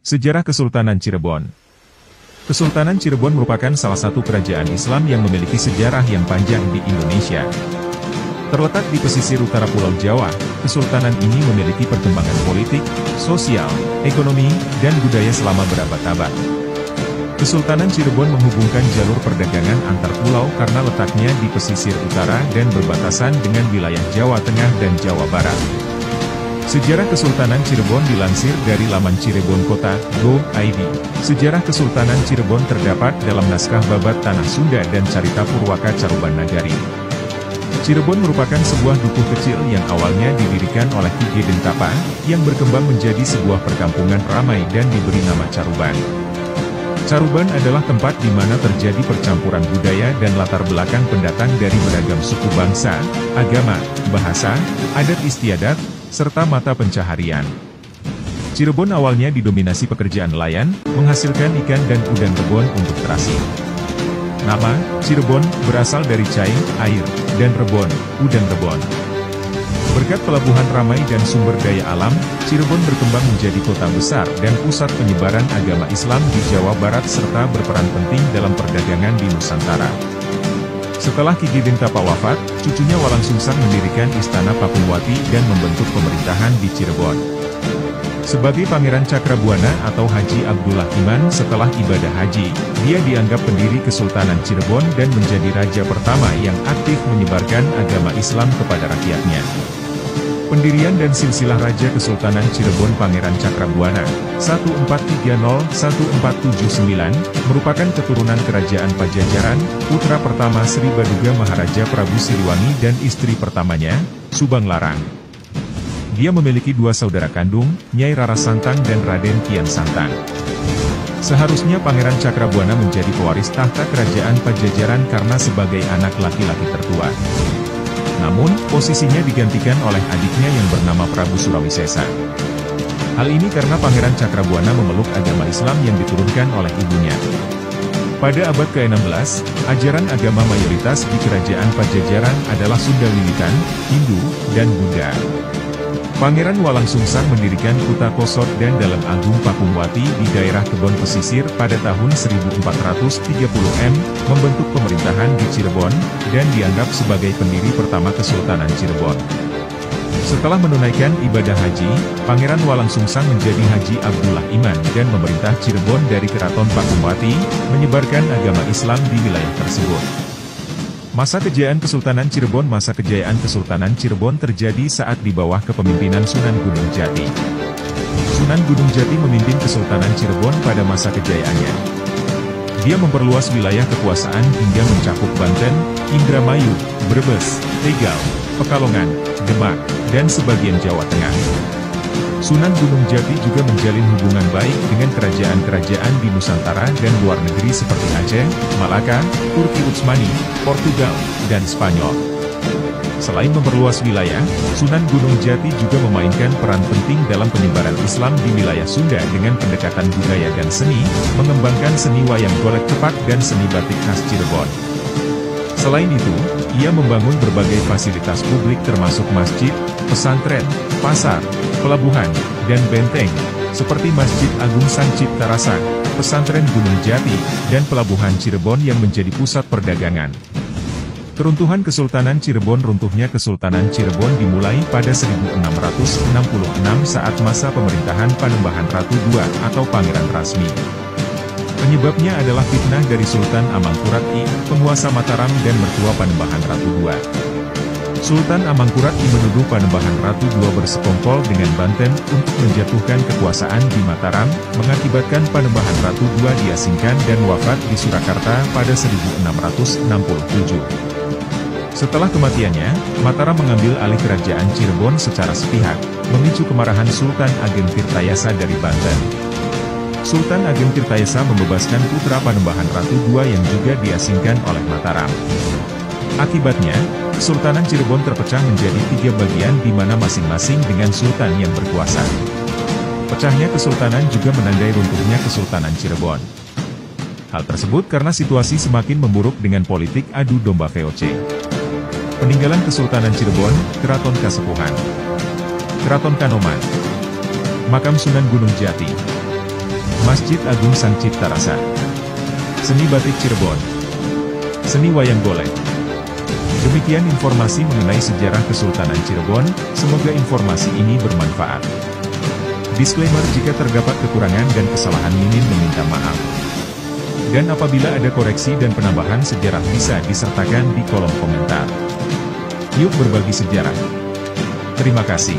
Sejarah Kesultanan Cirebon. Kesultanan Cirebon merupakan salah satu kerajaan Islam yang memiliki sejarah yang panjang di Indonesia. Terletak di pesisir utara Pulau Jawa, Kesultanan ini memiliki perkembangan politik, sosial, ekonomi, dan budaya selama berabad-abad. Kesultanan Cirebon menghubungkan jalur perdagangan antar pulau karena letaknya di pesisir utara dan berbatasan dengan wilayah Jawa Tengah dan Jawa Barat. Sejarah Kesultanan Cirebon dilansir dari laman Cirebon Kota, Go.id. Sejarah Kesultanan Cirebon terdapat dalam naskah Babat Tanah Sunda dan Carita Purwaka Caruban Nagari. Cirebon merupakan sebuah dukuh kecil yang awalnya didirikan oleh Ki Gedeng Tapa, yang berkembang menjadi sebuah perkampungan ramai dan diberi nama Caruban. Caruban adalah tempat di mana terjadi percampuran budaya dan latar belakang pendatang dari beragam suku bangsa, agama, bahasa, adat istiadat, serta mata pencaharian. Cirebon awalnya didominasi pekerjaan nelayan, menghasilkan ikan dan udang rebon untuk terasi. Nama Cirebon berasal dari cai, air, dan rebon, udang rebon. Berkat pelabuhan ramai dan sumber daya alam, Cirebon berkembang menjadi kota besar dan pusat penyebaran agama Islam di Jawa Barat serta berperan penting dalam perdagangan di Nusantara. Setelah Ki Gedeng Tapa wafat, cucunya Walang Sungsang mendirikan Istana Pakumwati dan membentuk pemerintahan di Cirebon. Sebagai Pangeran Cakrabuana atau Haji Abdullah Iman setelah ibadah haji, dia dianggap pendiri Kesultanan Cirebon dan menjadi raja pertama yang aktif menyebarkan agama Islam kepada rakyatnya. Pendirian dan silsilah Raja Kesultanan Cirebon Pangeran Cakrabuana 1430-1479 merupakan keturunan Kerajaan Pajajaran, putra pertama Sri Baduga Maharaja Prabu Siliwangi dan istri pertamanya, Subang Larang. Dia memiliki dua saudara kandung, Nyai Rara Santang dan Raden Kian Santang. Seharusnya Pangeran Cakrabuana menjadi pewaris tahta Kerajaan Pajajaran karena sebagai anak laki-laki tertua. Namun, posisinya digantikan oleh adiknya yang bernama Prabu Surawisesa. Hal ini karena Pangeran Cakrabuana memeluk agama Islam yang diturunkan oleh ibunya. Pada abad ke-16, ajaran agama mayoritas di Kerajaan Pajajaran adalah Sunda Wiwitan, Hindu, dan Buddha. Pangeran Walang Sungsang mendirikan Kuta Kosot dan Dalam Agung Pakumwati di daerah Kebon Pesisir pada tahun 1430 membentuk pemerintahan di Cirebon, dan dianggap sebagai pendiri pertama Kesultanan Cirebon. Setelah menunaikan ibadah haji, Pangeran Walang Sungsang menjadi Haji Abdullah Iman dan memerintah Cirebon dari Keraton Pakumwati, menyebarkan agama Islam di wilayah tersebut. Masa kejayaan Kesultanan Cirebon. Masa kejayaan Kesultanan Cirebon terjadi saat di bawah kepemimpinan Sunan Gunung Jati. Sunan Gunung Jati memimpin Kesultanan Cirebon pada masa kejayaannya. Dia memperluas wilayah kekuasaan hingga mencakup Banten, Indramayu, Brebes, Tegal, Pekalongan, Demak, dan sebagian Jawa Tengah. Sunan Gunung Jati juga menjalin hubungan baik dengan kerajaan-kerajaan di Nusantara dan luar negeri seperti Aceh, Malaka, Turki Utsmani, Portugal, dan Spanyol. Selain memperluas wilayah, Sunan Gunung Jati juga memainkan peran penting dalam penyebaran Islam di wilayah Sunda dengan pendekatan budaya dan seni, mengembangkan seni wayang golek cepak dan seni batik khas Cirebon. Selain itu, ia membangun berbagai fasilitas publik termasuk masjid, pesantren, pasar, pelabuhan, dan benteng, seperti Masjid Agung Sang Cipta Rasa, Pesantren Gunung Jati, dan Pelabuhan Cirebon yang menjadi pusat perdagangan. Keruntuhan Kesultanan Cirebon. Runtuhnya Kesultanan Cirebon dimulai pada 1666 saat masa pemerintahan Panembahan Ratu II atau Pangeran Rasmi. Penyebabnya adalah fitnah dari Sultan Amangkurat I, penguasa Mataram dan mertua Panembahan Ratu II. Sultan Amangkurat I menuduh Panembahan Ratu II bersekongkol dengan Banten untuk menjatuhkan kekuasaan di Mataram, mengakibatkan Panembahan Ratu II diasingkan dan wafat di Surakarta pada 1667. Setelah kematiannya, Mataram mengambil alih kerajaan Cirebon secara sepihak, memicu kemarahan Sultan Ageng Tirtayasa dari Banten. Sultan Ageng Tirtayasa membebaskan putra Panembahan Ratu II yang juga diasingkan oleh Mataram. Akibatnya, Kesultanan Cirebon terpecah menjadi 3 bagian di mana masing-masing dengan sultan yang berkuasa. Pecahnya kesultanan juga menandai runtuhnya Kesultanan Cirebon. Hal tersebut karena situasi semakin memburuk dengan politik adu domba VOC. Peninggalan Kesultanan Cirebon, Keraton Kasepuhan, Keraton Kanoman, Makam Sunan Gunung Jati, Masjid Agung Sang Cipta Rasa, Seni Batik Cirebon, Seni Wayang Golek. Demikian informasi mengenai sejarah Kesultanan Cirebon, semoga informasi ini bermanfaat. Disclaimer: jika terdapat kekurangan dan kesalahan minim meminta maaf. Dan apabila ada koreksi dan penambahan sejarah bisa disertakan di kolom komentar. Yuk berbagi sejarah. Terima kasih.